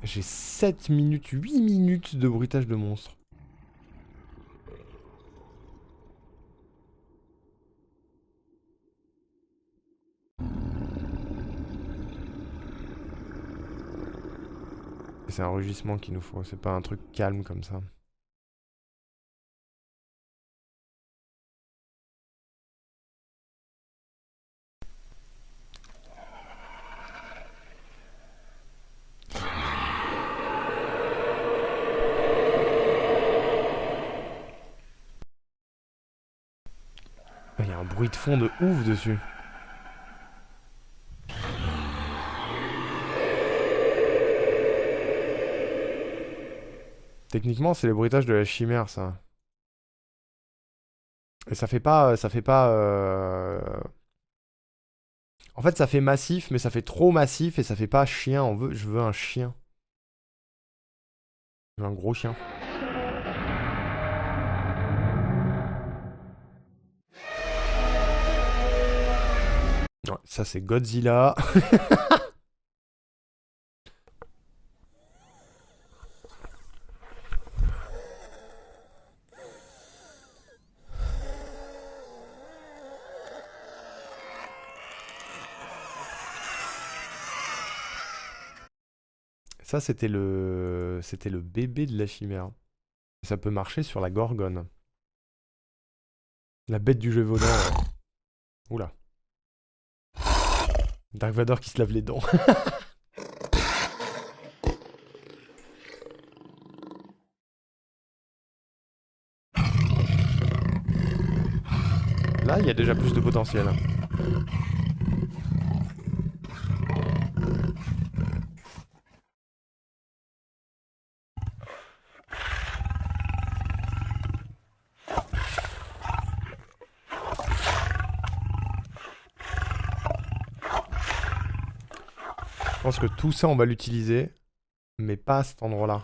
J'ai 7 minutes, 8 minutes de bruitage de monstres. C'est un rugissement qu'il nous faut, c'est pas un truc calme comme ça. Il y a un bruit de fond de ouf dessus. Techniquement, c'est le bruitage de la chimère, ça. Et ça fait pas... En fait, ça fait massif, mais ça fait trop massif et ça fait pas chien. Je veux un chien. Je veux un gros chien. Ouais, ça, c'est Godzilla. Ça, c'était le bébé de la chimère. Ça peut marcher sur la gorgone. La bête du Gévaudan. Oula. Dark Vador qui se lave les dents. Là, il y a déjà plus de potentiel. Je pense que tout ça, on va l'utiliser, mais pas à cet endroit-là.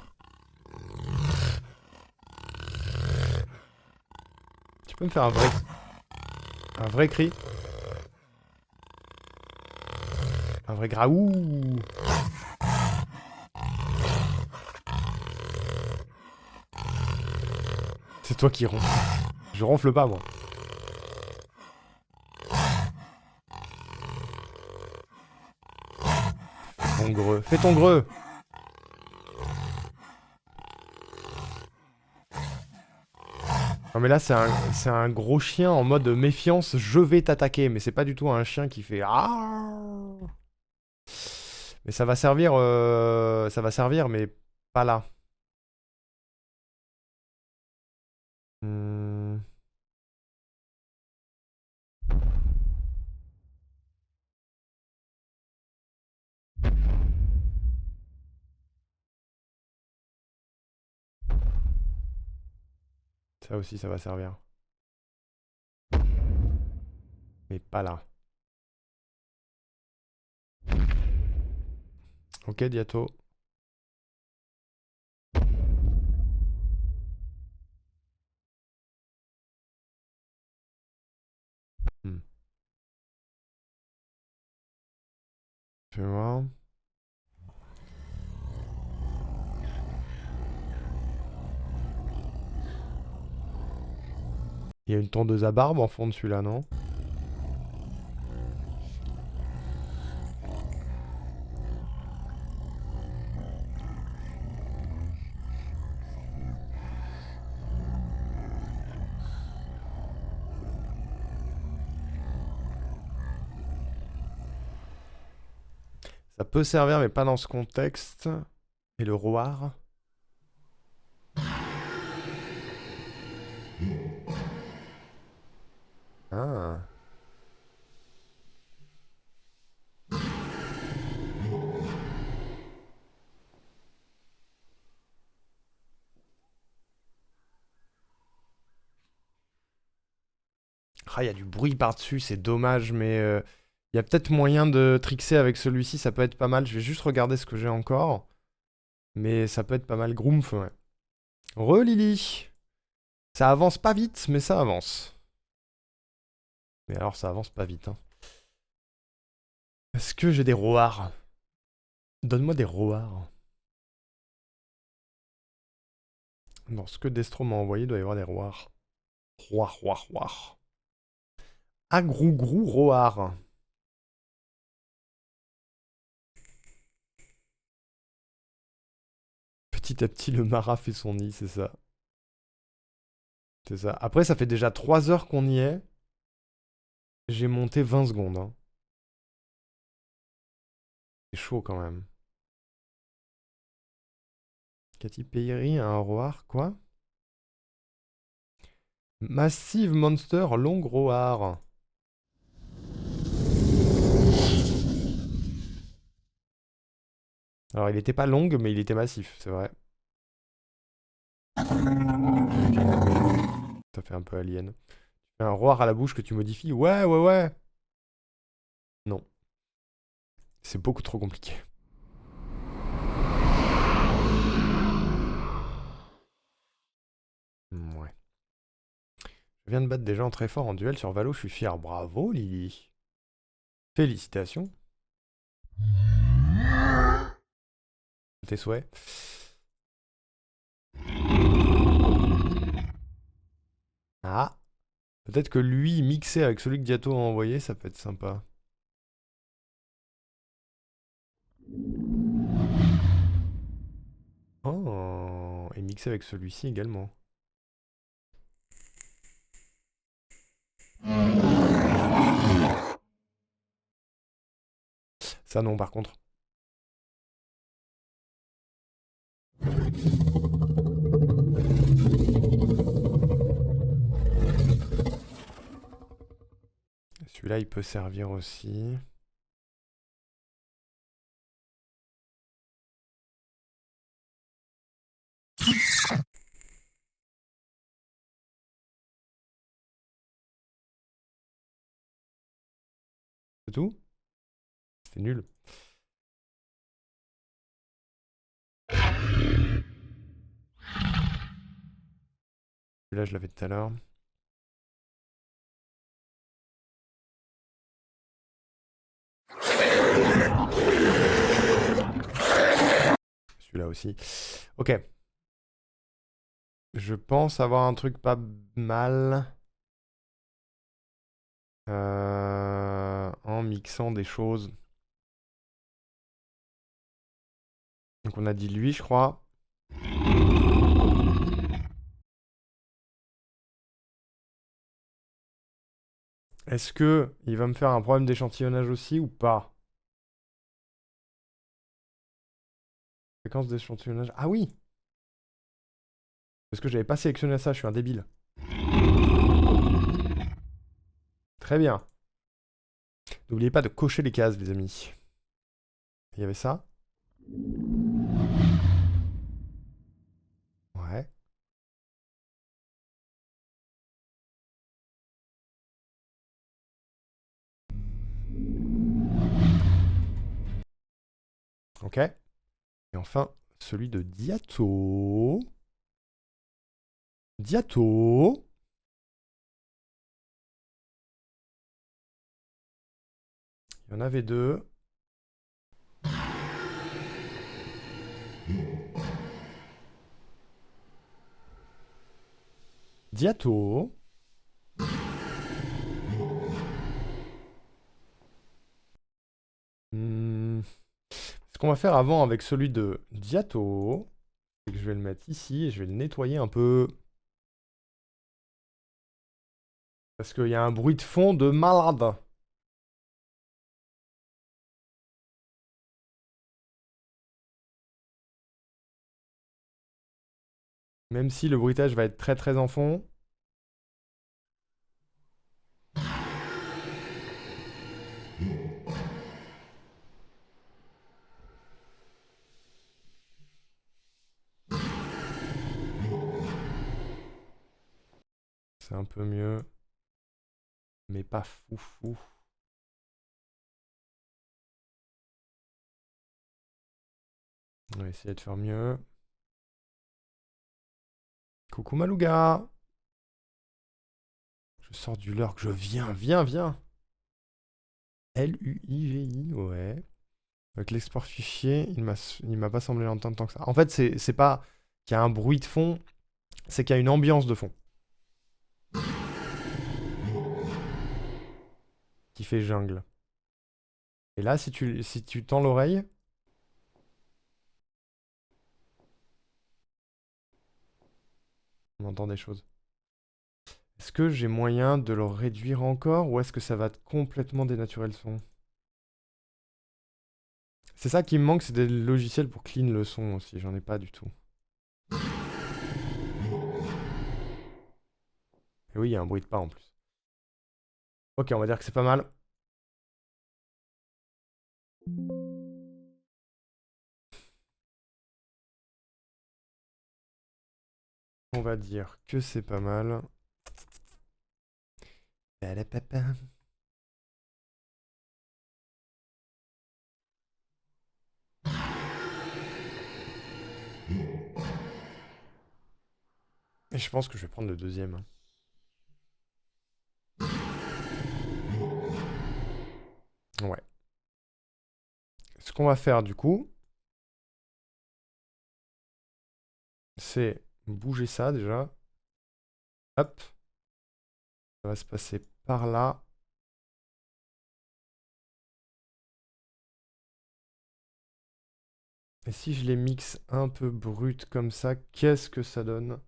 Tu peux me faire un vrai cri? Un vrai graou. C'est toi qui ronfle. Je ronfle pas, moi. Fais ton greux. Fais ton greux. Non mais là c'est un gros chien en mode méfiance, je vais t'attaquer, mais c'est pas du tout un chien qui fait ah. Mais ça va servir, mais pas là. Hmm. Ça aussi ça va servir, mais pas là. Ok Diato. Hmm. Fais voir. Il y a une tondeuse à barbe en fond de celui-là, non? Ça peut servir, mais pas dans ce contexte. Et le roar. Ah. Ah, il y a du bruit par-dessus, c'est dommage, mais il y a peut-être moyen de trickser avec celui-ci, ça peut être pas mal. Je vais juste regarder ce que j'ai encore. Mais ça peut être pas mal. Groomf, ouais. Re-Lily. Ça avance pas vite, mais ça avance. Mais alors, ça avance pas vite, hein. Est-ce que j'ai des roars? Donne-moi des roars. Dans ce que Destro m'a envoyé, il doit y avoir des roars. Roar. Agrougrou roar. Petit à petit, le Mara fait son nid, c'est ça. C'est ça. Après, ça fait déjà 3 heures qu'on y est. J'ai monté 20 secondes. Hein. C'est chaud quand même. Katy Perry, un roar, quoi? Massive Monster Long Roar. Alors, il était pas long, mais il était massif, c'est vrai. Ça fait un peu alien. Un roar à la bouche que tu modifies? Ouais. Non. C'est beaucoup trop compliqué. Ouais. Je viens de battre des gens très forts en duel sur Valo, je suis fier. Bravo, Lily. Félicitations. Tes souhaits. Ah. Peut-être que lui, mixé avec celui que Diato a envoyé, ça peut être sympa. Oh. Et mixé avec celui-ci également. Ça non, par contre. Celui-là, il peut servir aussi. C'est tout? C'était nul. Celui-là, je l'avais tout à l'heure. Celui-là aussi. Ok. Je pense avoir un truc pas mal. En mixant des choses. Donc on a dit lui, je crois. Est-ce que il va me faire un problème d'échantillonnage aussi ou pas? Fréquence d'échantillonnage. Ah oui! Parce que j'avais pas sélectionné ça, je suis un débile. Très bien. N'oubliez pas de cocher les cases, les amis. Il y avait ça. Ouais. Ok. Et enfin, celui de Diato. Diato. Il y en avait deux. Diato. Ce qu'on va faire avant avec celui de Diato, c'est que je vais le mettre ici et je vais le nettoyer un peu. Parce qu'il y a un bruit de fond de malade. Même si le bruitage va être très très en fond. C'est un peu mieux. Mais pas foufou. On va essayer de faire mieux. Coucou Malouga. Je sors du lurk, je viens. L-U-I-G-I, ouais. Avec l'export fichier, il m'a pas semblé l'entendre tant que ça. En fait, c'est pas qu'il y a un bruit de fond, c'est qu'il y a une ambiance de fond. Qui fait jungle. Et là, si tu tends l'oreille, on entend des choses. Est-ce que j'ai moyen de le réduire encore ou est-ce que ça va complètement dénaturer le son? C'est ça qui me manque, c'est des logiciels pour clean le son aussi. J'en ai pas du tout. Et oui, il y a un bruit de pas en plus. Ok, on va dire que c'est pas mal. On va dire que c'est pas mal. Palapapa. Et je pense que je vais prendre le deuxième. Ouais. Ce qu'on va faire du coup, c'est bouger ça déjà. Hop. Ça va se passer par là. Et si je les mixe un peu brutes comme ça, qu'est-ce que ça donne?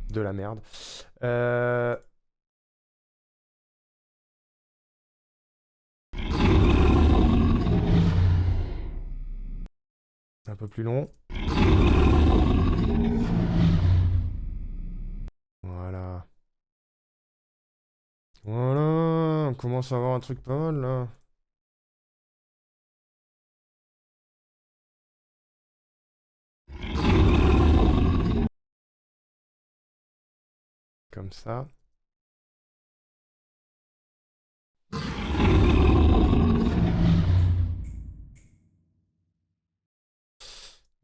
De la merde. Un peu plus long. Voilà. Voilà. On commence à avoir un truc pas mal là. Comme ça.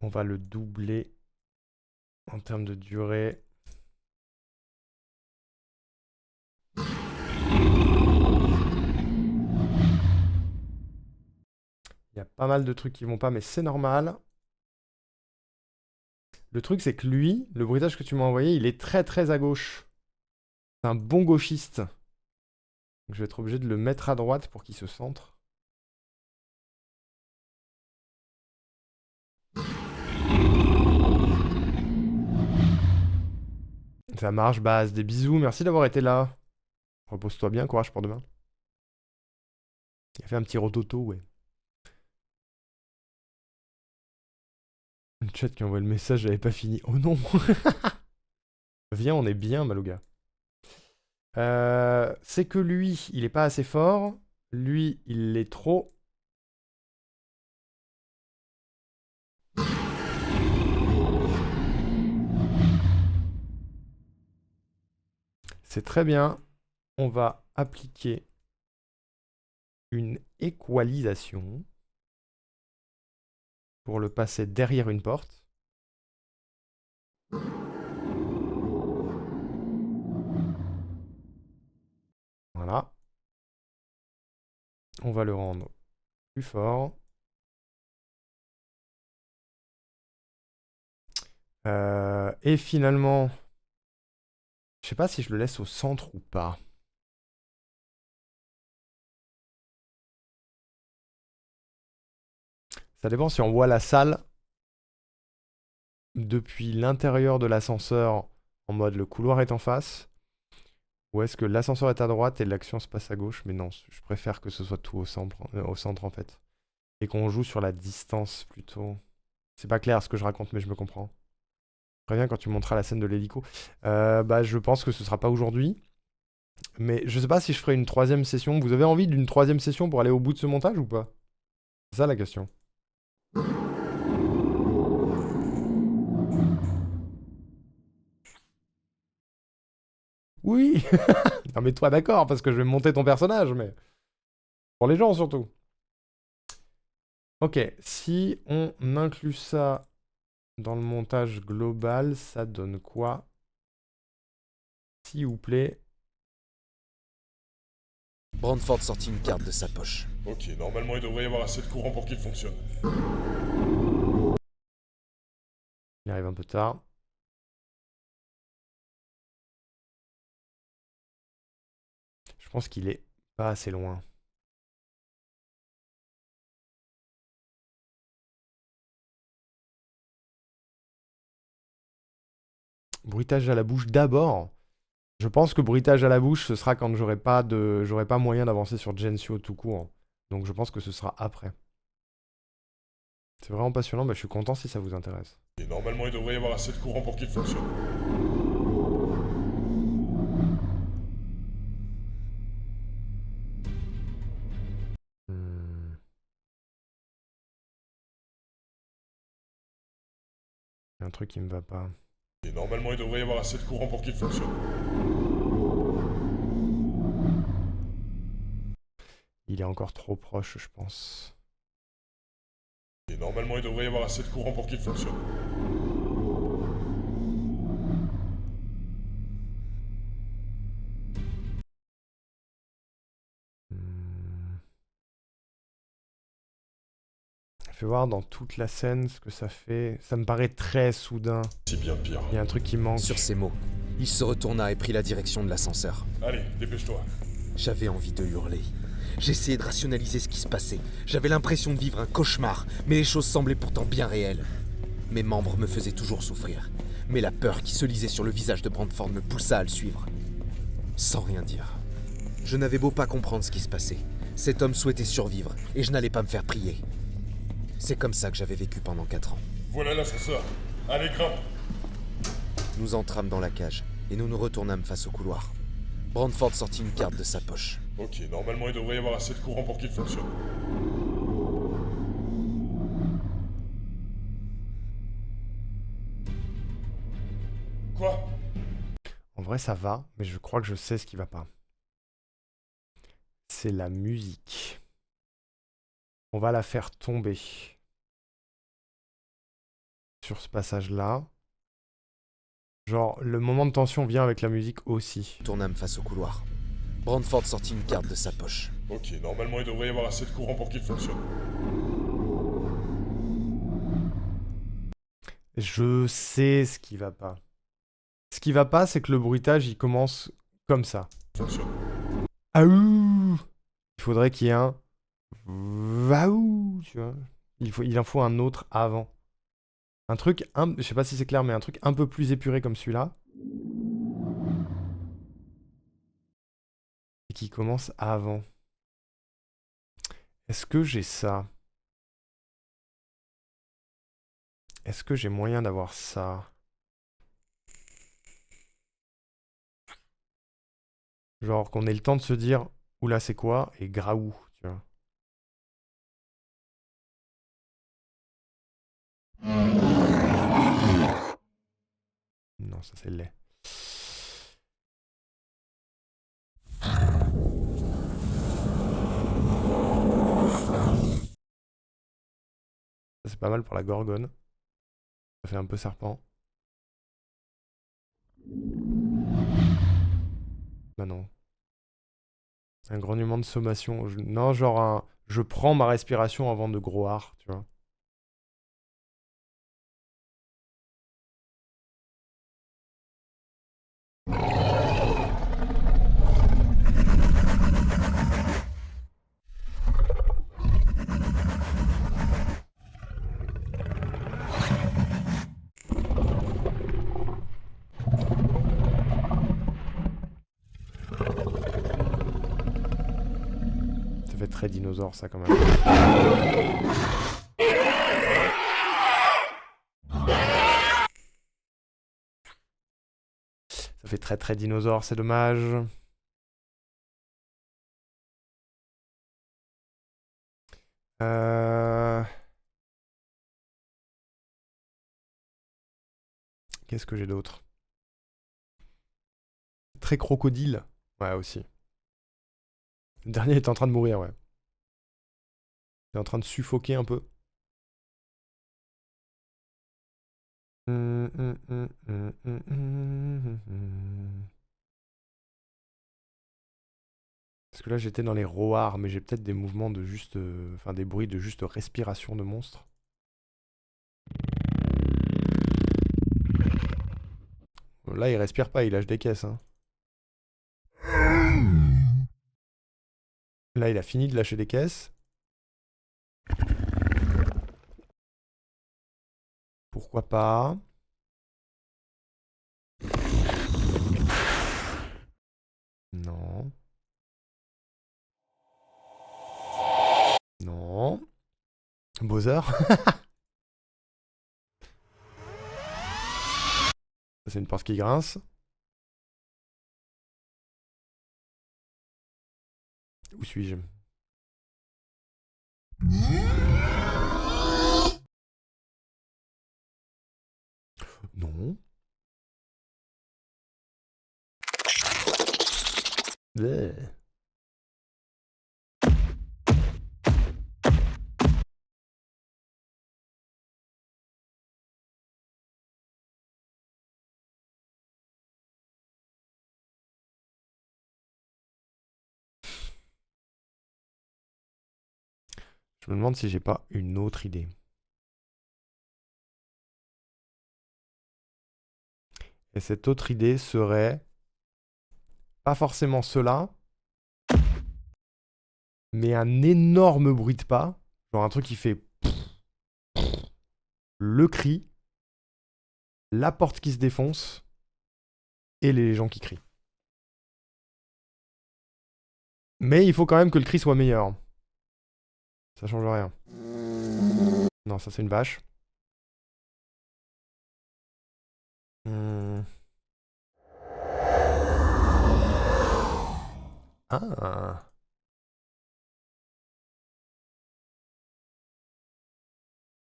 On va le doubler en termes de durée. Il y a pas mal de trucs qui vont pas, mais c'est normal. Le truc, c'est que lui, le bruitage que tu m'as envoyé, il est très très à gauche. C'est un bon gauchiste. Donc je vais être obligé de le mettre à droite pour qu'il se centre. Ça marche, base. Des bisous, merci d'avoir été là. Repose-toi bien, courage pour demain. Il a fait un petit rototo, ouais. Le chat qui envoie le message, j'avais pas fini. Oh non. Viens, on est bien, Malouga. C'est que lui, il est pas assez fort. Lui, il l'est trop. C'est très bien. On va appliquer une équalisation pour le passer derrière une porte. Voilà. On va le rendre plus fort. Et finalement, je sais pas si je le laisse au centre ou pas. Ça dépend si on voit la salle depuis l'intérieur de l'ascenseur en mode le couloir est en face. Ou est-ce que l'ascenseur est à droite et l'action se passe à gauche? Mais non, je préfère que ce soit tout au centre en fait. Et qu'on joue sur la distance plutôt. C'est pas clair ce que je raconte, mais je me comprends. Préviens quand tu monteras la scène de l'hélico. Bah, je pense que ce sera pas aujourd'hui. Mais je sais pas si je ferai une troisième session. Vous avez envie d'une troisième session pour aller au bout de ce montage ou pas? C'est ça la question. Oui. Non mais toi d'accord, parce que je vais monter ton personnage, mais... Pour les gens surtout. Ok, si on inclut ça dans le montage global, ça donne quoi? S'il vous plaît. Brandford sortit une carte de sa poche. Ok, normalement il devrait y avoir assez de courant pour qu'il fonctionne. Il arrive un peu tard. Je pense qu'il est pas assez loin. Bruitage à la bouche d'abord. Je pense que bruitage à la bouche, ce sera quand j'aurai pas moyen d'avancer sur Gensio tout court. Donc je pense que ce sera après. C'est vraiment passionnant, bah, je suis content si ça vous intéresse. Et normalement il devrait y avoir assez de courant pour qu'il fonctionne. Hmm. Il y a un truc qui me va pas. Et normalement il devrait y avoir assez de courant pour qu'il fonctionne. Il est encore trop proche, je pense. Et normalement il devrait y avoir assez de courant pour qu'il fonctionne. Hmm. Fais voir dans toute la scène ce que ça fait. Ça me paraît très soudain. C'est bien pire. Il y a un truc qui manque. Sur ces mots, il se retourna et prit la direction de l'ascenseur. Allez, dépêche-toi. J'avais envie de hurler. J'essayais de rationaliser ce qui se passait. J'avais l'impression de vivre un cauchemar, mais les choses semblaient pourtant bien réelles. Mes membres me faisaient toujours souffrir, mais la peur qui se lisait sur le visage de Brandford me poussa à le suivre. Sans rien dire. Je n'avais beau pas comprendre ce qui se passait. Cet homme souhaitait survivre, et je n'allais pas me faire prier. C'est comme ça que j'avais vécu pendant 4 ans. Voilà l'ascenseur. Allez, grimpe. Nous entrâmes dans la cage, et nous nous retournâmes face au couloir. Brandford sortit une carte de sa poche. Ok, normalement il devrait y avoir assez de courant pour qu'il fonctionne. Quoi? En vrai, ça va, mais je crois que je sais ce qui va pas. C'est la musique. On va la faire tomber. Sur ce passage-là. Genre, le moment de tension vient avec la musique aussi. Nous tournâmes face au couloir. Brandford sortit une carte de sa poche. Ok, normalement il devrait y avoir assez de courant pour qu'il fonctionne. Je sais ce qui va pas. Ce qui va pas, c'est que le bruitage, il commence comme ça. Fonctionne. Aouh! Il faudrait qu'il y ait un Waouh, tu vois. Il en faut un autre avant. Un truc, je sais pas si c'est clair, mais un truc un peu plus épuré comme celui-là. Et qui commence avant. Est-ce que j'ai ça? Est-ce que j'ai moyen d'avoir ça? Genre qu'on ait le temps de se dire, oula, c'est quoi? Et graou, tu vois. Non, ça c'est laid. Ça c'est pas mal pour la gorgone. Ça fait un peu serpent. Bah non. Un grognement de sommation. Non, genre un... Je prends ma respiration avant de groar, tu vois. Ça fait très dinosaure ça quand même. Ça fait très très dinosaure, c'est dommage. Euh... Qu'est-ce que j'ai d'autre? Très crocodile. Ouais, aussi. Le dernier est en train de mourir, ouais. Il est en train de suffoquer un peu. Est-ce Parce que là, j'étais dans les roars, mais j'ai peut-être des mouvements de juste... Enfin, des bruits de juste respiration de monstres. Là, il respire pas, il lâche des caisses. Hein. Là, il a fini de lâcher des caisses. Pourquoi pas? Non. Non. Bowser. Ça, c'est une porte qui grince. Où suis-je? Non. Bleh. Je me demande si j'ai pas une autre idée. Et cette autre idée serait pas forcément cela, mais un énorme bruit de pas, genre un truc qui fait le cri, la porte qui se défonce et les gens qui crient. Mais il faut quand même que le cri soit meilleur. Ça change rien. Non, ça c'est une vache. Hmm. Ah.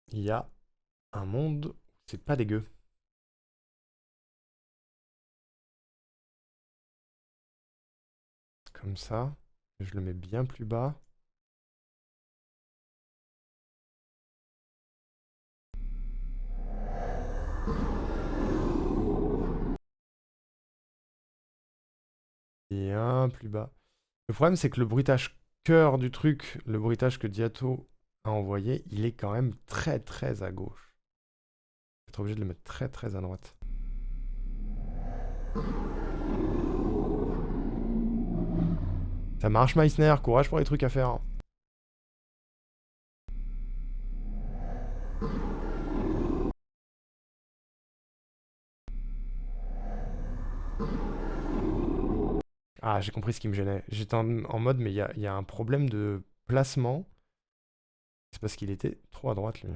Il y a un monde, c'est pas dégueu. Comme ça. Je le mets bien plus bas. Bien plus bas. Le problème, c'est que le bruitage cœur du truc, le bruitage que Diato a envoyé, il est quand même très très à gauche. Je vais être obligé de le mettre très très à droite. Ça marche, Meissner, courage pour les trucs à faire. Ah, j'ai compris ce qui me gênait. J'étais en mode, mais il y a un problème de placement. C'est parce qu'il était trop à droite, lui.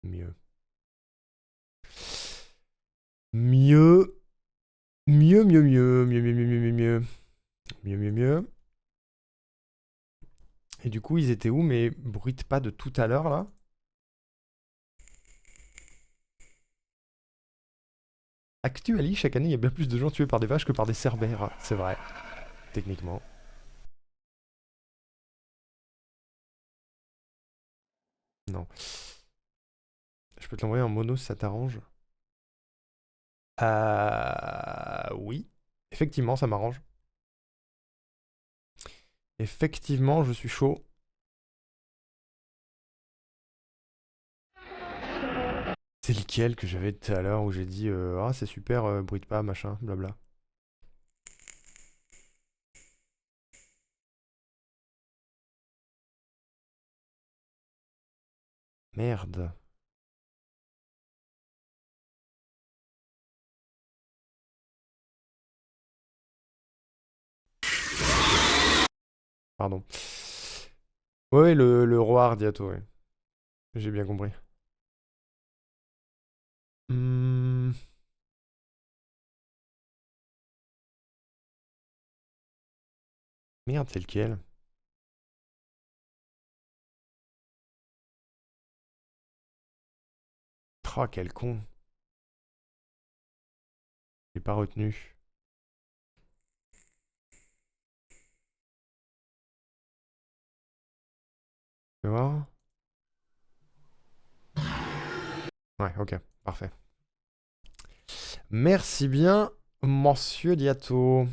Mieux. Mieux. Mieux, mieux, mieux. Mieux, mieux, mieux, mieux, mieux, mieux. Mieux, mieux, mieux. Et du coup, ils étaient où mes bruits de pas de tout à l'heure, là? Actually, chaque année, il y a bien plus de gens tués par des vaches que par des cerbères. C'est vrai. Techniquement. Non. Je peux te l'envoyer en mono si ça t'arrange. Oui. Effectivement, ça m'arrange. Effectivement, je suis chaud. C'est lequel que j'avais tout à l'heure où j'ai dit ah c'est super, bruit de pas, machin, blabla. Merde. Pardon. Ouais, le roi Ardiato, ouais. J'ai bien compris. Hmm. Merde, c'est lequel? Oh, quel con. J'ai pas retenu. Tu vas voir? Ouais, ok, parfait. Merci bien, monsieur Diato.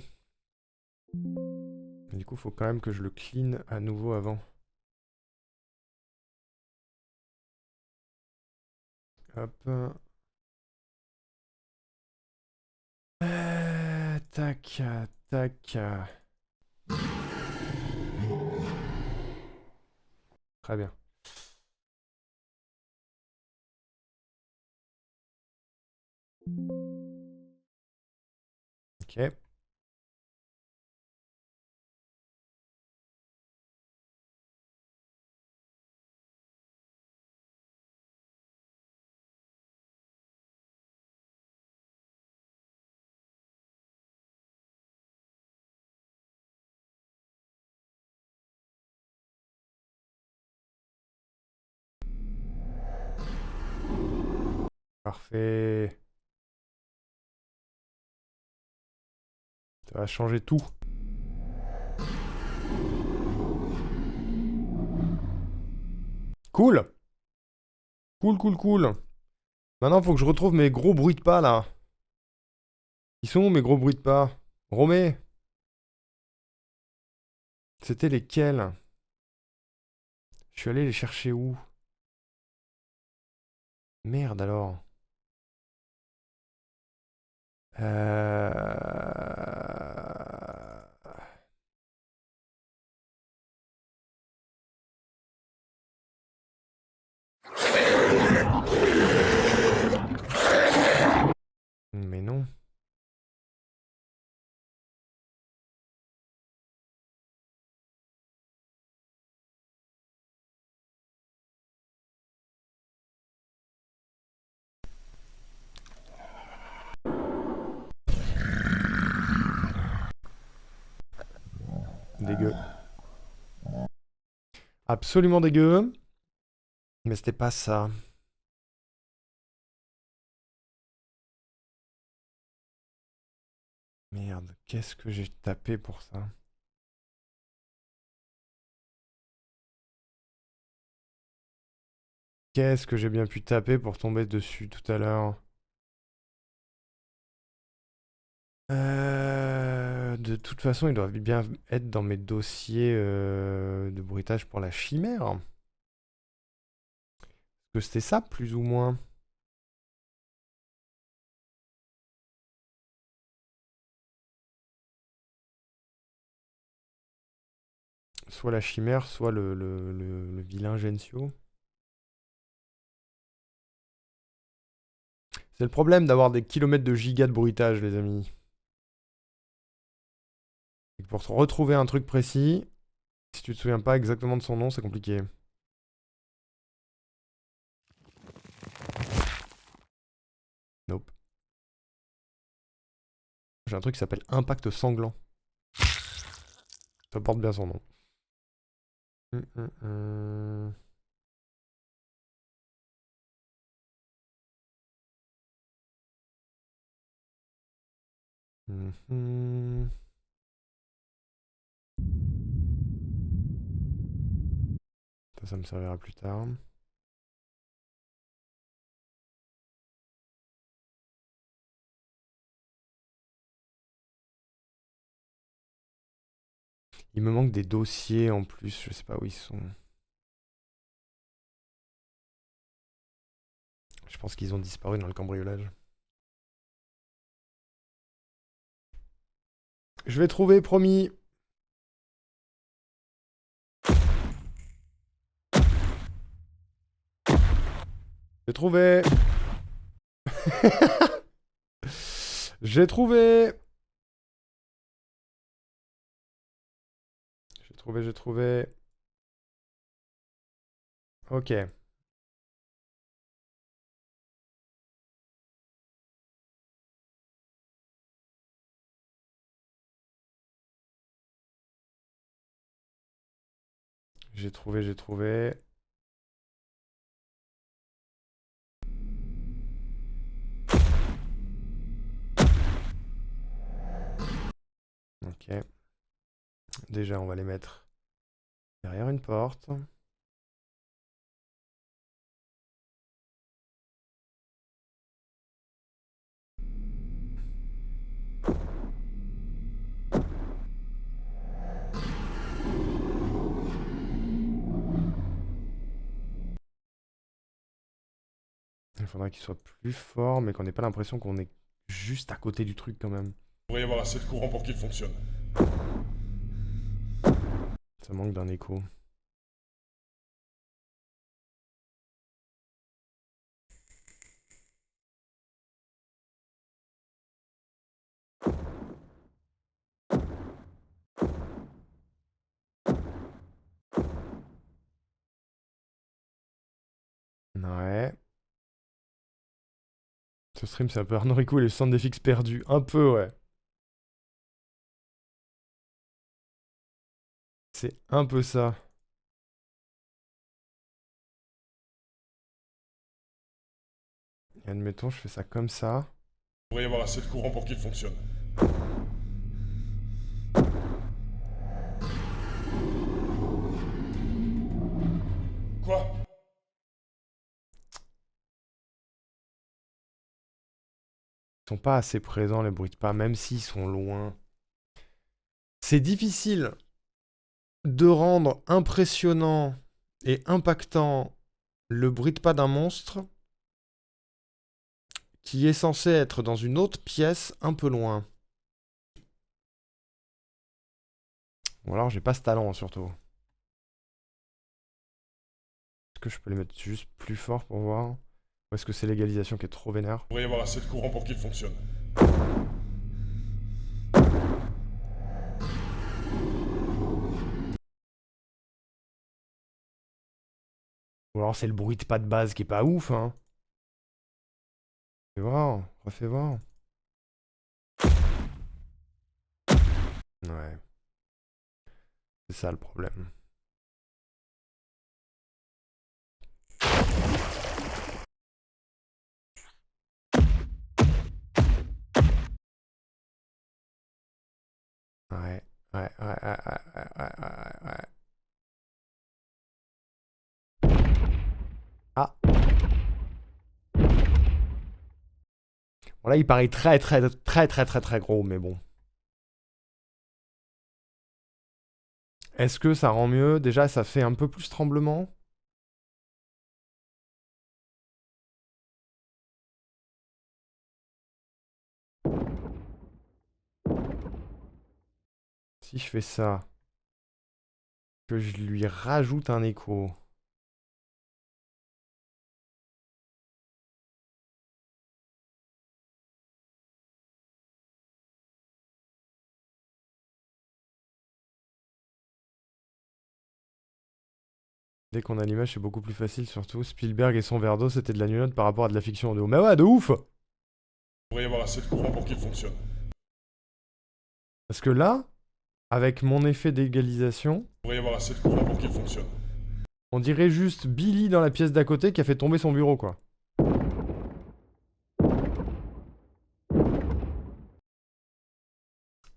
Du coup, faut quand même que je le clean à nouveau avant. Hop. Tac, tac. Très bien. Ok. Parfait. Ça va changer tout. Cool. Cool, cool, cool. Maintenant, faut que je retrouve mes gros bruits de pas, là. Ils sont où, mes gros bruits de pas? Romé? C'était lesquels? Je suis allé les chercher où? Merde, alors. Euh... Mais non. Dégueu. Absolument dégueu. Mais c'était pas ça. Merde, qu'est-ce que j'ai tapé pour ça? Qu'est-ce que j'ai bien pu taper pour tomber dessus tout à l'heure? De toute façon, ils doivent bien être dans mes dossiers de bruitage pour la chimère. Parce que c'était ça, plus ou moins. Soit la chimère, soit le vilain Gensio. C'est le problème d'avoir des kilomètres de gigas de bruitage, les amis. Et pour se retrouver un truc précis, si tu te souviens pas exactement de son nom, c'est compliqué. Nope. J'ai un truc qui s'appelle Impact Sanglant. Ça porte bien son nom. Mhm. Ça me servira plus tard. Il me manque des dossiers en plus, je sais pas où ils sont. Je pense qu'ils ont disparu dans le cambriolage. Je vais trouver, promis. J'ai trouvé. J'ai trouvé. J'ai trouvé. Ok. J'ai trouvé. Ok. Déjà, on va les mettre derrière une porte. Il faudrait qu'il soit plus fort, mais qu'on n'ait pas l'impression qu'on est juste à côté du truc quand même. Il devrait y avoir assez de courant pour qu'il fonctionne. Ça manque d'un écho. Ouais. Ce stream, c'est un peu Arnaud Rico et le centre des fixes perdus. Un peu, ouais. C'est un peu ça. Et admettons, je fais ça comme ça. Il devrait y avoir assez de courant pour qu'il fonctionne. Quoi? Ils sont pas assez présents, les bruits de pas, même s'ils sont loin. C'est difficile de rendre impressionnant et impactant le bruit de pas d'un monstre qui est censé être dans une autre pièce un peu loin. Ou alors j'ai pas ce talent surtout. Est-ce que je peux les mettre juste plus fort pour voir? Ou est-ce que c'est l'égalisation qui est trop vénère? Il devrait y avoir assez de courant pour qu'il fonctionne. Ou alors c'est le bruit de pas de base qui est pas ouf, hein. Fais voir, refais voir. Ouais. C'est ça le problème. Ouais, ouais. Ah. Bon là il paraît très gros, mais bon. Est-ce que ça rend mieux? Déjà ça fait un peu plus tremblement. Si je fais ça, que je lui rajoute un écho. Dès qu'on a l'image, c'est beaucoup plus facile, surtout. Spielberg et son verre d'eau, c'était de la nullade par rapport à de la fiction audio. Mais ouais, de ouf! Il devrait y avoir assez de courant pour qu'il fonctionne. Parce que là, avec mon effet d'égalisation, Il devrait y avoir assez de courant pour qu'il fonctionne. on dirait juste Billy dans la pièce d'à côté qui a fait tomber son bureau, quoi.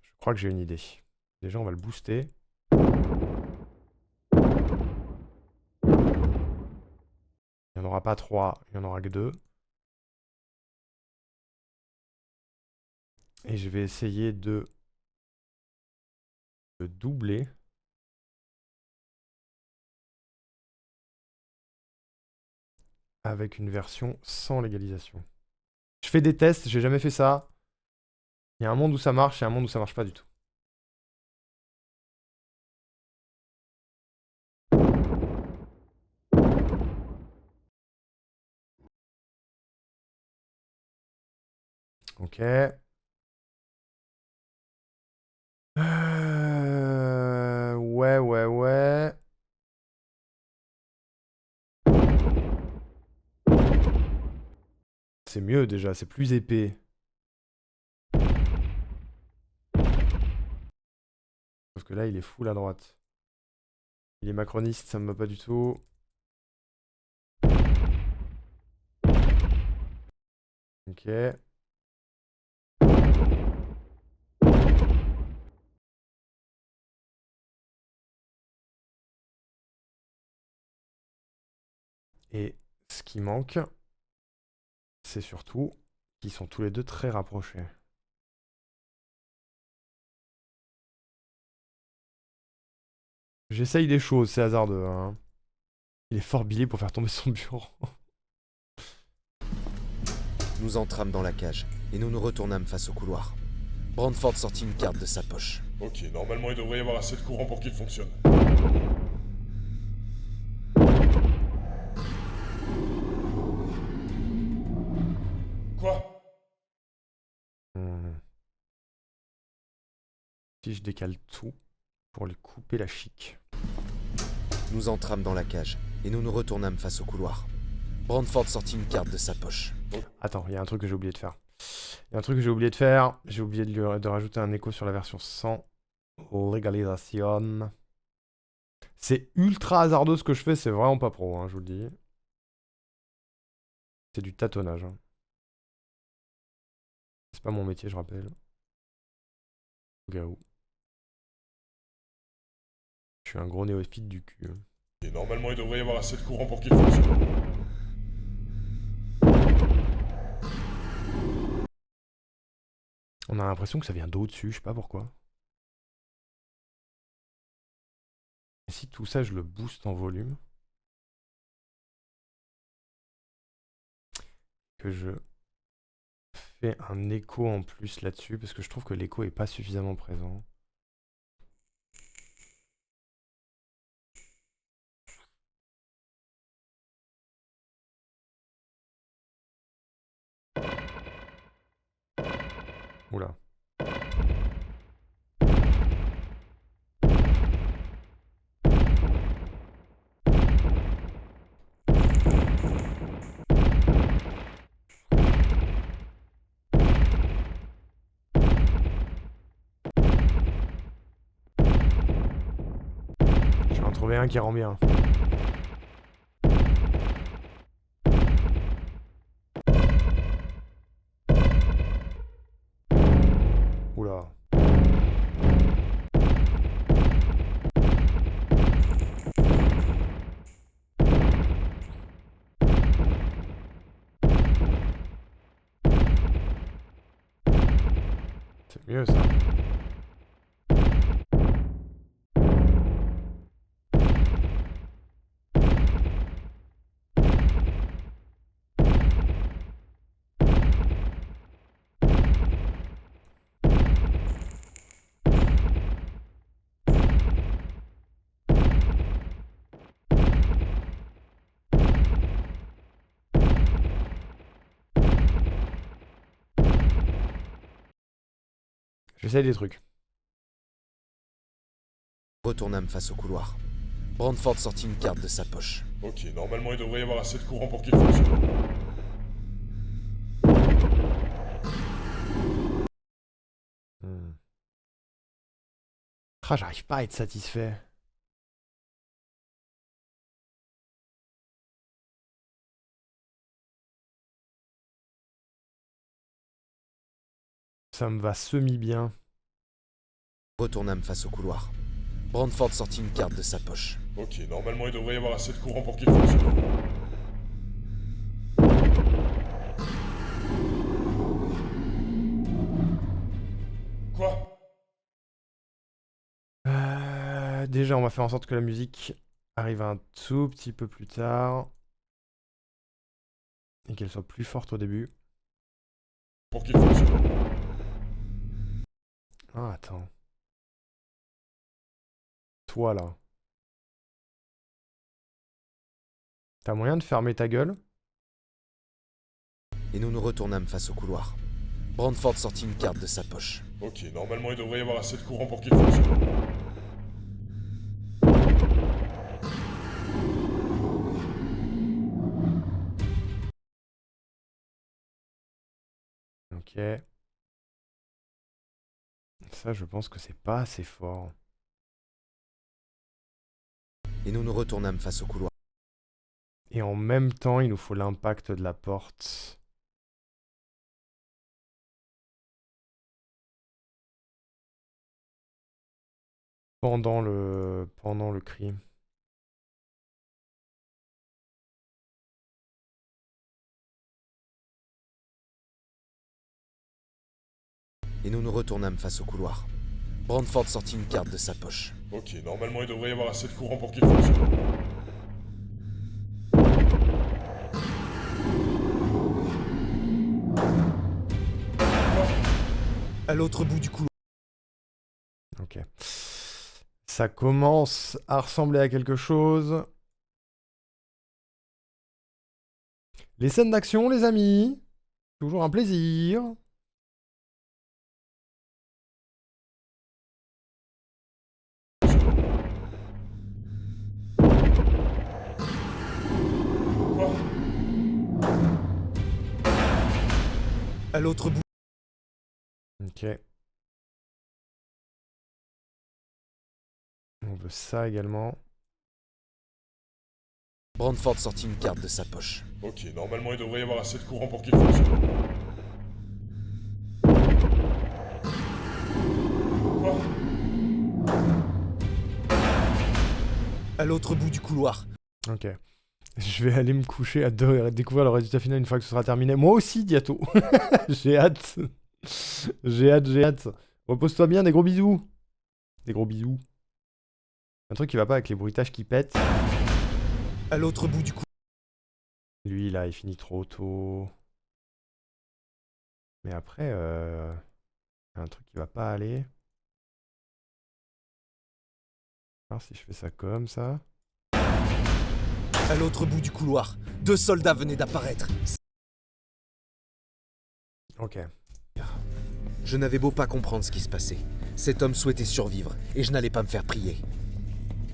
Je crois que j'ai une idée. Déjà, on va le booster. Il n'y en aura pas 3, il n'y en aura que 2. Et je vais essayer de le doubler. Avec une version sans légalisation. Je fais des tests, j'ai jamais fait ça. Il y a un monde où ça marche et un monde où ça marche pas du tout. Ok. Ouais. C'est mieux déjà, c'est plus épais. Sauf que là, il est full à droite. Il est macroniste, ça me va pas du tout. Ok. Et ce qui manque, c'est surtout qu'ils sont tous les deux très rapprochés. J'essaye des choses, c'est hasardeux, hein. Il est fort Billy pour faire tomber son bureau. Nous entrâmes dans la cage, et nous nous retournâmes face au couloir. Brandford sortit une carte de sa poche. Ok, normalement il devrait y avoir assez de courant pour qu'il fonctionne. Quoi? Si je décale tout pour lui couper la chic. Nous entrâmes dans la cage, et nous nous retournâmes face au couloir. Brandford sortit une carte de sa poche. Attends, il y a un truc que j'ai oublié de faire. J'ai oublié de rajouter un écho sur la version sans légalisation. C'est ultra hasardeux ce que je fais, c'est vraiment pas pro, hein, je vous le dis. C'est du tâtonnage. Hein. C'est pas mon métier, je rappelle. Au cas où. Je suis un gros néophyte du cul. Hein. Et normalement il devrait y avoir assez de courant pour qu'il fonctionne. On a l'impression que ça vient d'au-dessus, je sais pas pourquoi. Et si tout ça, je le booste en volume. Que je fais un écho en plus là-dessus, parce que je trouve que l'écho est pas suffisamment présent. Oula. Je vais en trouver un qui rend bien. Oula. C'est mieux ça. J'essaye des trucs. Retournâmes face au couloir. Brandford sortit une carte de sa poche. Ok, normalement il devrait y avoir assez de courant pour qu'il fonctionne. Ah, j'arrive pas à être satisfait. Ça me va semi-bien. Retournâmes face au couloir. Brandford sortit une carte de sa poche. Ok, normalement il devrait y avoir assez de courant pour qu'il fonctionne. Quoi? Déjà, on va faire en sorte que la musique arrive un tout petit peu plus tard. Et qu'elle soit plus forte au début. Pour qu'il fonctionne. Ah, attends. Toi, là. T'as moyen de fermer ta gueule? Et nous nous retournâmes face au couloir. Brandford sortit une carte de sa poche. Ok, normalement il devrait y avoir assez de courant pour qu'il fonctionne. Ok. Ça, je pense que c'est pas assez fort. Et nous nous retournâmes face au couloir. Et en même temps, il nous faut l'impact de la porte. Pendant le cri. Et nous nous retournâmes face au couloir. Brandford sortit une carte de sa poche. Ok, normalement il devrait y avoir assez de courant pour qu'il fonctionne. À l'autre bout du couloir. Ok. Ça commence à ressembler à quelque chose. Les scènes d'action, les amis. Toujours un plaisir. Quoi? À l'autre bout. Ok. On veut ça également. Brandford sortit une carte de sa poche. Ok, normalement il devrait y avoir assez de courant pour qu'il fonctionne. Quoi? À l'autre bout du couloir. Ok. Je vais aller me coucher à 2h et découvrir le résultat final une fois que ce sera terminé. Moi aussi, Diato. J'ai hâte. J'ai hâte. Repose-toi bien, des gros bisous. Des gros bisous. Un truc qui va pas avec les bruitages qui pètent. À l'autre bout du couloir. Lui, là, il finit trop tôt. Mais après, y a un truc qui va pas aller. Alors si je fais ça comme ça. À l'autre bout du couloir. 2 soldats venaient d'apparaître. Ok. Je n'avais beau pas comprendre ce qui se passait. Cet homme souhaitait survivre, et je n'allais pas me faire prier.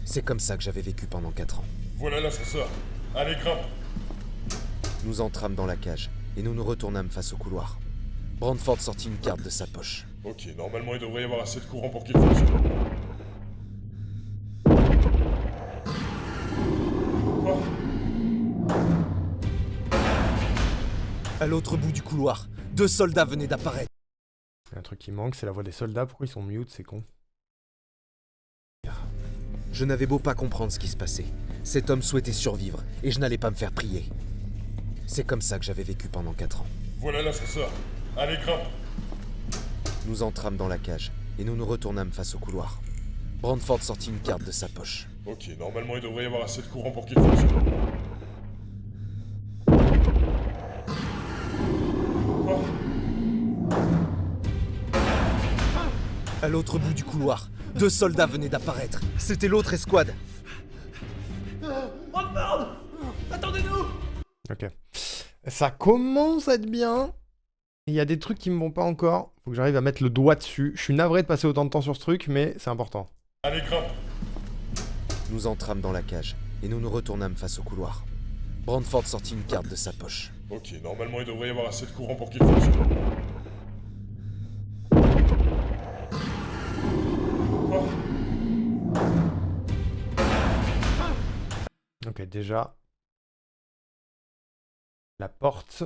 C'est comme ça que j'avais vécu pendant 4 ans. Voilà l'ascenseur. Allez, grimpe. Nous entrâmes dans la cage, et nous nous retournâmes face au couloir. Brandford sortit une carte de sa poche. Ok, normalement il devrait y avoir assez de courant pour qu'il fonctionne. Quoi? À l'autre bout du couloir, 2 soldats venaient d'apparaître. Il y a un truc qui manque, c'est la voix des soldats. Pourquoi ils sont mute, c'est con. Je n'avais beau pas comprendre ce qui se passait. Cet homme souhaitait survivre, et je n'allais pas me faire prier. C'est comme ça que j'avais vécu pendant 4 ans. Voilà l'ascenseur. Allez, grimpe. Nous entrâmes dans la cage, et nous nous retournâmes face au couloir. Brandford sortit une carte de sa poche. Ok, normalement il devrait y avoir assez de courant pour qu'il fonctionne. Quoi? À l'autre bout du couloir, 2 soldats venaient d'apparaître. C'était l'autre escouade. Ok. Ça commence à être bien. Il y a des trucs qui me vont pas encore. Faut que j'arrive à mettre le doigt dessus. Je suis navré de passer autant de temps sur ce truc, mais c'est important. Allez, grimpe. Nous entrâmes dans la cage, et nous nous retournâmes face au couloir. Brandford sortit une carte de sa poche. Ok, normalement il devrait y avoir assez de courant pour qu'il fonctionne. Quoi? Ok, déjà. La porte.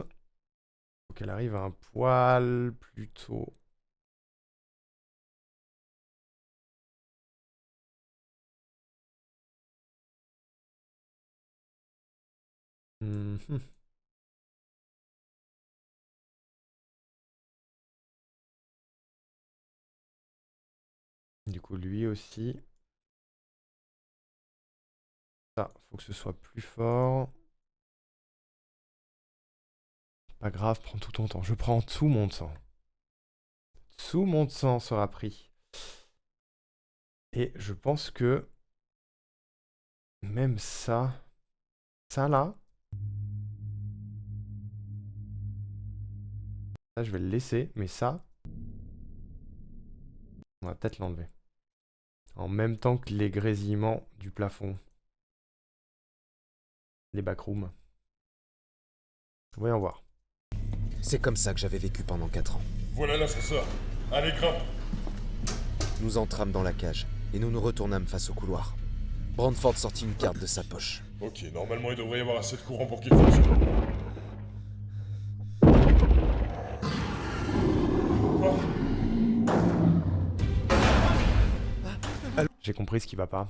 Faut qu'elle arrive à un poil plus tôt. Mhm. Du coup, lui aussi. Ça, faut que ce soit plus fort. Pas grave, prends tout ton temps. Je prends tout mon temps. Tout mon temps sera pris. Et je pense que même ça, ça là, ça je vais le laisser, mais ça, on va peut-être l'enlever. En même temps que les grésillements du plafond. Les backrooms. Voyons voir. C'est comme ça que j'avais vécu pendant 4 ans. Voilà l'ascenseur. Allez, grimpe. Nous entrâmes dans la cage, et nous nous retournâmes face au couloir. Brandford sortit une carte de sa poche. Ok, normalement il devrait y avoir assez de courant pour qu'il fonctionne. Quoi? J'ai compris ce qui va pas.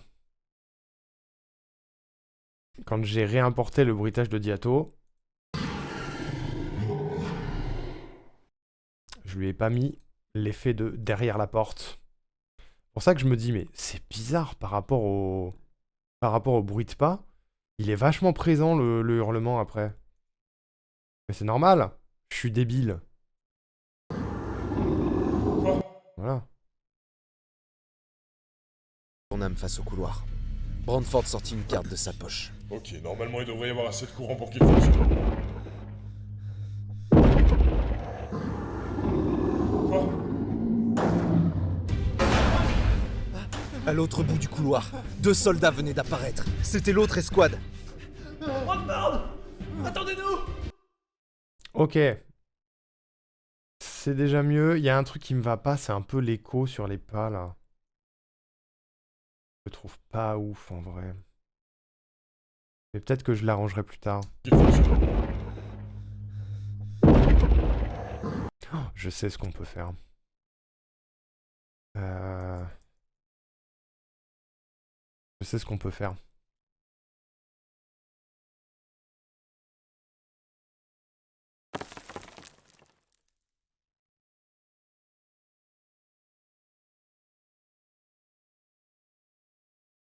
Quand j'ai réimporté le bruitage de Diato, je lui ai pas mis l'effet de derrière la porte. C'est pour ça que je me dis, mais c'est bizarre par rapport au bruit de pas. Il est vachement présent le hurlement après. Mais c'est normal. Je suis débile. Quoi? en âme face au couloir. Brandford sortit une carte de sa poche. Ok, normalement il devrait y avoir assez de courant pour qu'il fonctionne. Quoi? À l'autre bout du couloir, 2 soldats venaient d'apparaître. C'était l'autre escouade. Brandford! Attendez-nous! Ok. C'est déjà mieux. Il y a un truc qui me va pas, c'est un peu l'écho sur les pas, là. Je le trouve pas ouf, en vrai. Mais peut-être que je l'arrangerai plus tard. Qu'il fonctionne. Oh, je sais ce qu'on peut faire. Je sais ce qu'on peut faire.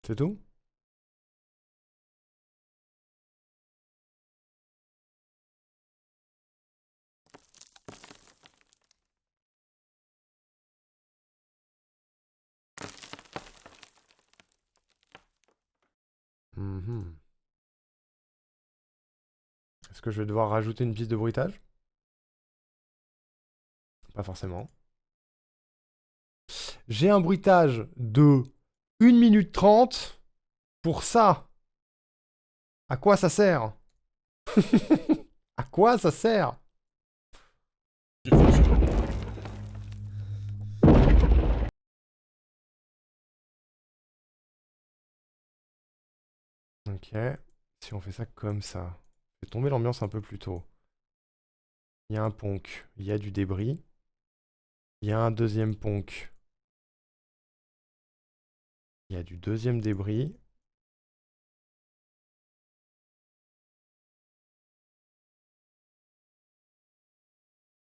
C'est tout? Mhm. Est-ce que je vais devoir rajouter une piste de bruitage? Pas forcément. J'ai un bruitage de 1 minute 30 pour ça. À quoi ça sert? À quoi ça sert? Qu'il fonctionne. Ok. Si on fait ça comme ça. Je vais tomber l'ambiance un peu plus tôt. Il y a un ponk. Il y a du débris. Il y a un deuxième ponk. Il y a du deuxième débris.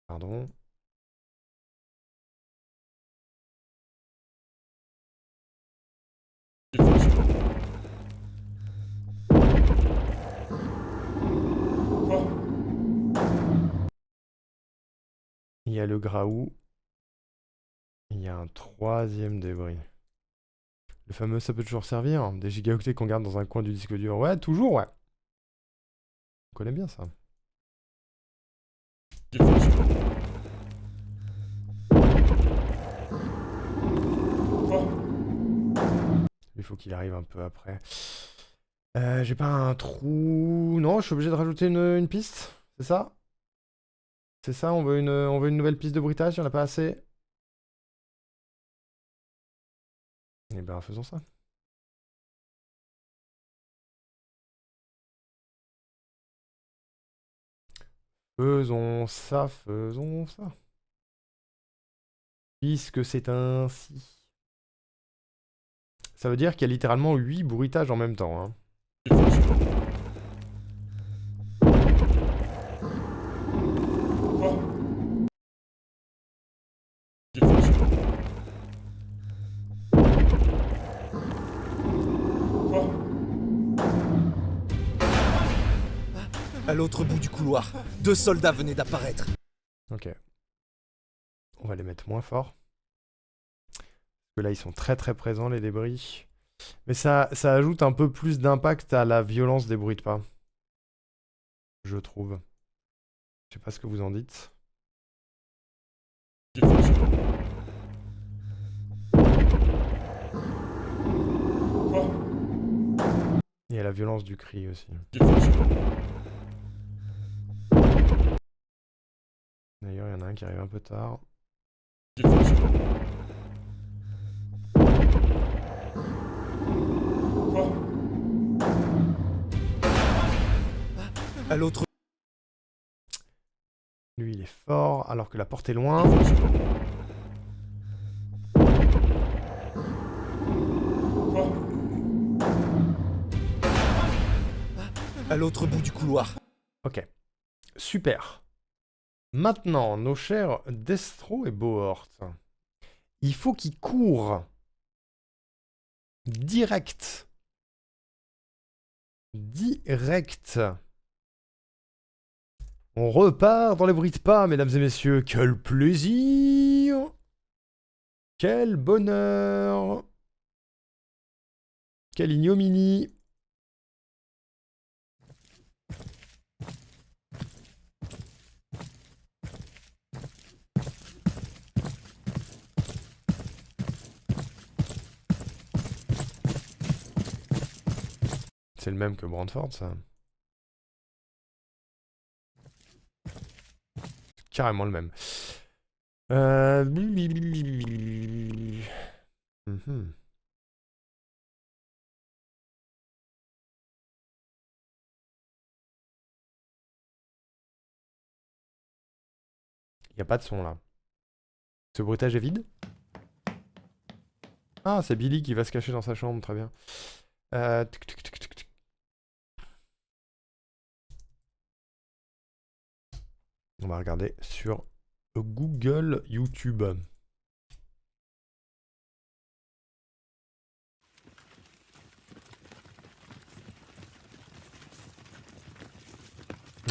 Pardon. Qu'il fonctionne. Quoi? Il y a le graou. Il y a un troisième débris. Le fameux ça peut toujours servir. Des gigaoctets qu'on garde dans un coin du disque dur. Ouais, toujours, ouais. On connaît bien ça. Qu'il fonctionne. Quoi? Il faut qu'il arrive un peu après. J'ai pas un trou... Non, je suis obligé de rajouter une piste. C'est ça? C'est ça, on veut une nouvelle piste de bruitage, il n'y en a pas assez. Eh ben, faisons ça. Faisons ça, faisons ça. Puisque c'est ainsi. Ça veut dire qu'il y a littéralement 8 bruitages en même temps, hein. Qu'il fonctionne. Quoi? Qu'il fonctionne. Quoi? À l'autre bout du couloir, 2 soldats venaient d'apparaître. Ok. On va les mettre moins fort. Parce que là, ils sont très très présents, les débris. Mais ça ajoute un peu plus d'impact à la violence des bruits de pas. Je trouve. Je sais pas ce que vous en dites. Qu'il fonctionne. Quoi? Et à la violence du cri aussi. Qu'il fonctionne. D'ailleurs, il y en a un qui arrive un peu tard. Qu'il fonctionne. Quoi? À l'autre Lui, il est fort, alors que la porte est loin. Qu'il fonctionne. Quoi? à l'autre bout du couloir. Ok. Super. Maintenant, nos chers Destro et Bohort. Il faut qu'ils courent. Direct. Direct. On repart dans les bruits de pas, mesdames et messieurs. Quel plaisir! Quel bonheur! Quelle ignominie. C'est le même que Brantford, ça. C'est carrément le même. Mhm. Il n'y a pas de son là. Ce bruitage est vide? Ah, c'est Billy qui va se cacher dans sa chambre, très bien. Tuc, tuc, tuc, tuc, tuc. On va regarder sur Google YouTube.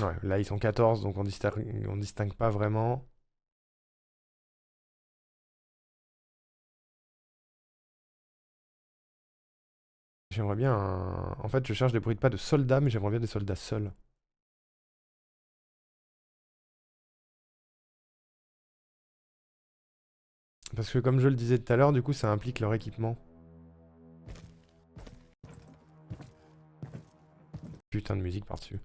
Ouais, là ils sont 14, donc on distingue pas vraiment. J'aimerais bien En fait, je cherche des bruits de pas de soldats, mais j'aimerais bien des soldats seuls. Parce que comme je le disais tout à l'heure, du coup, ça implique leur équipement. Putain de musique par-dessus.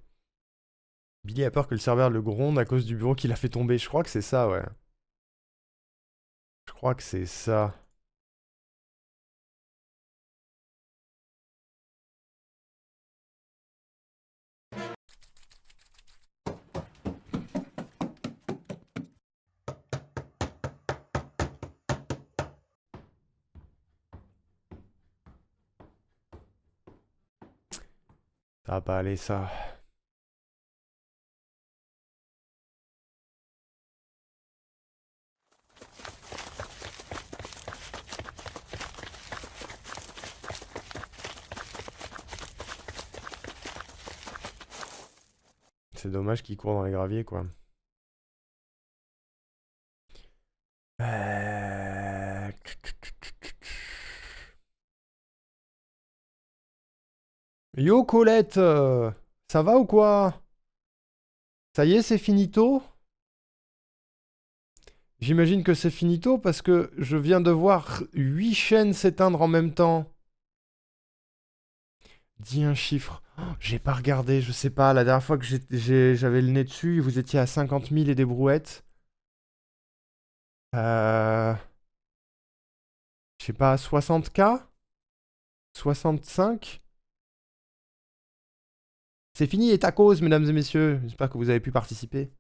Billy a peur que le serveur le gronde à cause du bureau qu'il a fait tomber. Je crois que c'est ça, ouais. Je crois que c'est ça. Ça va pas aller, ça. C'est dommage qu'il court dans les graviers, quoi. Yo Colette, ça va ou quoi? Ça y est, c'est finito? J'imagine que c'est finito parce que je viens de voir 8 chaînes s'éteindre en même temps. Dis un chiffre. Oh, j'ai pas regardé, je sais pas. La dernière fois que j'avais le nez dessus, vous étiez à 50 000 et des brouettes. Je sais pas, 60K? 65? C'est fini et à cause, mesdames et messieurs. J'espère que vous avez pu participer.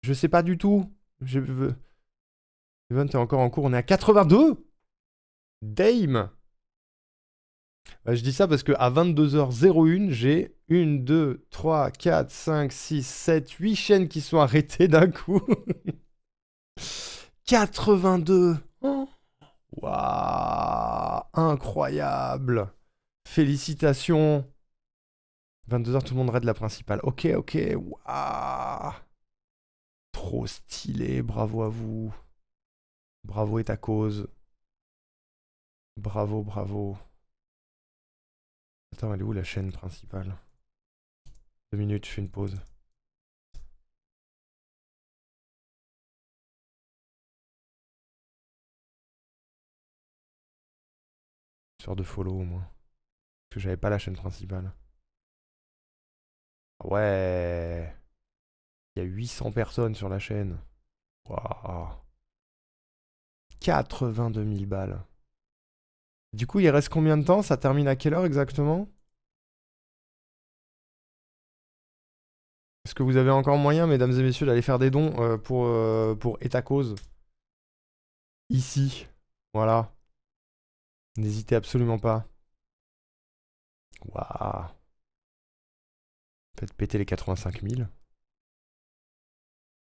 Je sais pas du tout. L'event est encore en cours. On est à 82. Dame. Je dis ça parce qu'à 22h01, j'ai 1, 2, 3, 4, 5, 6, 7, 8 chaînes qui sont arrêtées d'un coup. 82. Oh. Waouh. Incroyable. Félicitations. 22h, tout le monde raid la principale. Ok, ok. Waouh. Trop stylé. Bravo à vous. Bravo est ta cause. Bravo, bravo. Attends, elle est où la chaîne principale? 2 minutes, je fais une pause. Histoire de follow au moins. Parce que j'avais pas la chaîne principale. Ouais. Il y a 800 personnes sur la chaîne. Waouh. 82 000 balles. Du coup, il reste combien de temps? Ça termine à quelle heure exactement? Est-ce que vous avez encore moyen, mesdames et messieurs, d'aller faire des dons pour État Cause? Ici. Voilà. N'hésitez absolument pas. Waouh. Faites péter les 85 000.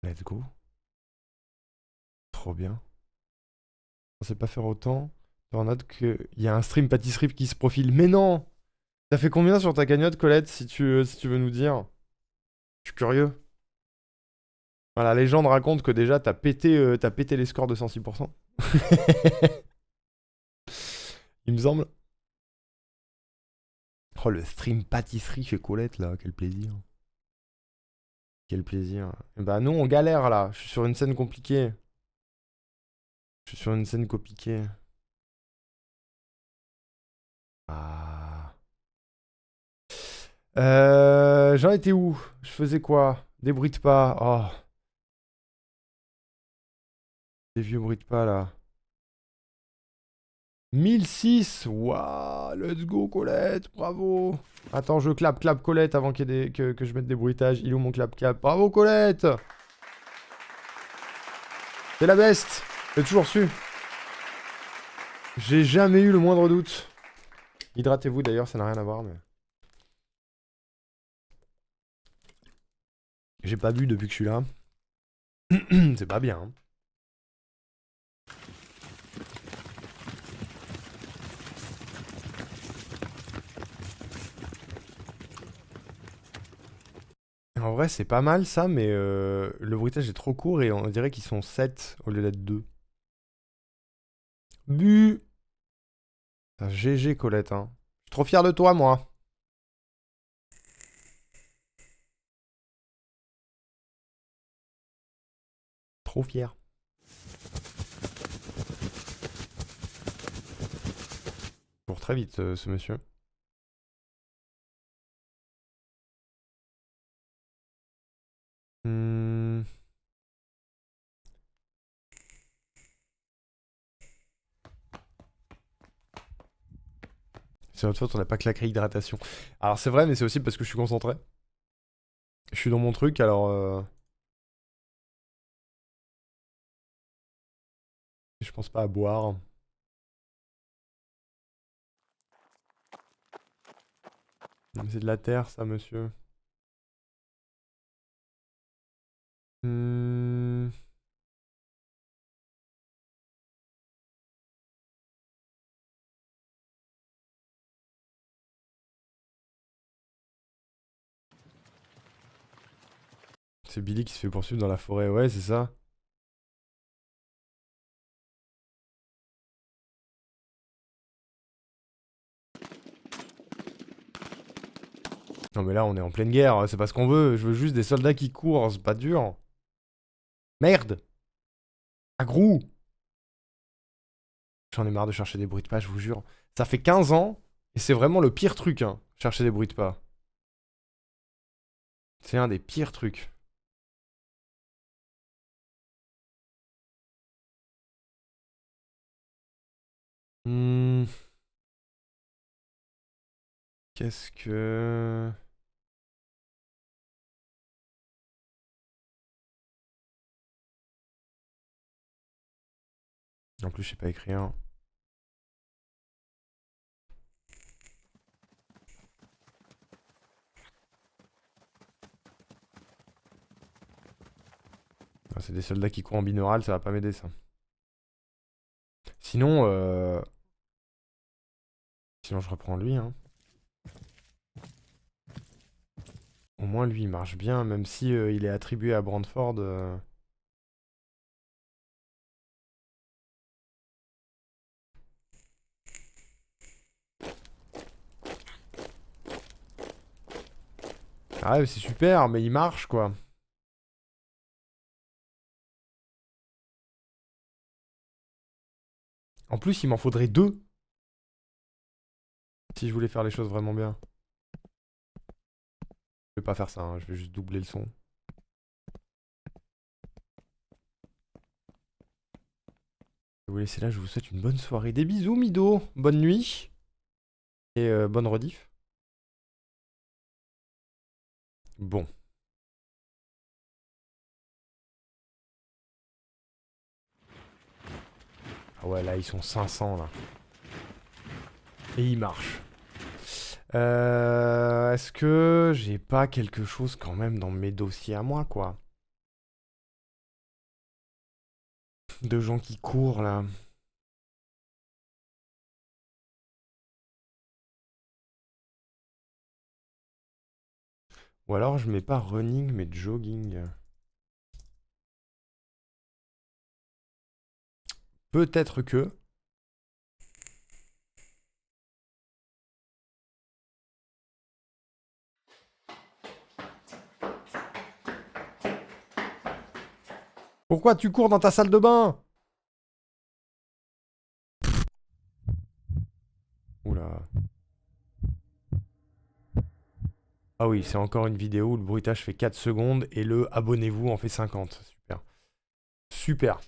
Let's go. Trop bien. On sait pas faire autant. On note qu'il y a un stream pâtisserie qui se profile. Mais non! T'as fait combien sur ta cagnotte, Colette, si tu veux nous dire? Je suis curieux. Voilà, la légende raconte que déjà, t'as pété les scores de 106%. Il me semble. Oh, le stream pâtisserie chez Colette, là. Quel plaisir. Quel plaisir. Bah, nous, on galère, là. Je suis sur une scène compliquée. Je suis sur une scène compliquée. Ah. J'en étais où? Je faisais quoi? Des bruits de pas. Oh. Des vieux bruits de pas, là. 1006. Waouh. Let's go, Colette. Bravo. Attends, je clap Colette avant que je mette des bruitages. Il est où mon clap? Bravo, Colette. C'est la best. J'ai toujours su. J'ai jamais eu le moindre doute. Hydratez-vous d'ailleurs, ça n'a rien à voir, mais... J'ai pas bu depuis que je suis là. C'est pas bien. Hein. En vrai, c'est pas mal ça, mais le bruitage est trop court et on dirait qu'ils sont 7 au lieu d'être 2. Bu. Ah, GG Colette, hein. Je suis trop fier de toi, moi. Trop fier. Pour très vite, ce monsieur. Hmm. C'est notre faute, on n'a pas claqué hydratation. Alors c'est vrai, mais c'est aussi parce que je suis concentré. Je suis dans mon truc, alors... Je pense pas à boire. Non, mais c'est de la terre, ça, monsieur. Hmm. C'est Billy qui se fait poursuivre dans la forêt, ouais, c'est ça. Non mais là on est en pleine guerre, c'est pas ce qu'on veut, je veux juste des soldats qui courent, c'est pas dur. Merde. Agrou. J'en ai marre de chercher des bruits de pas, je vous jure. Ça fait 15 ans, et c'est vraiment le pire truc, hein, chercher des bruits de pas. C'est un des pires trucs. Hmm. Qu'est-ce que... En plus, je sais pas écrire. Ah, c'est des soldats qui courent en binaural, ça va pas m'aider ça. Sinon, sinon je reprends lui, hein. Au moins lui il marche bien, même si il est attribué à Brantford. Ah ouais, c'est super, mais il marche quoi. En plus, il m'en faudrait 2 si je voulais faire les choses vraiment bien. Je vais pas faire ça, hein, je vais juste doubler le son. Je vais vous laisser là, je vous souhaite une bonne soirée. Des bisous, Mido. Bonne nuit. Et bonne rediff. Bon. Ah ouais, là, ils sont 500, là. Et ils marchent. Est-ce que j'ai pas quelque chose quand même dans mes dossiers à moi, quoi? De gens qui courent, là. Ou alors je mets pas running, mais jogging. Peut-être que... Pourquoi tu cours dans ta salle de bain? Oula. Ah oui, c'est encore une vidéo où le bruitage fait 4 secondes et le abonnez-vous en fait 50. Super. Super.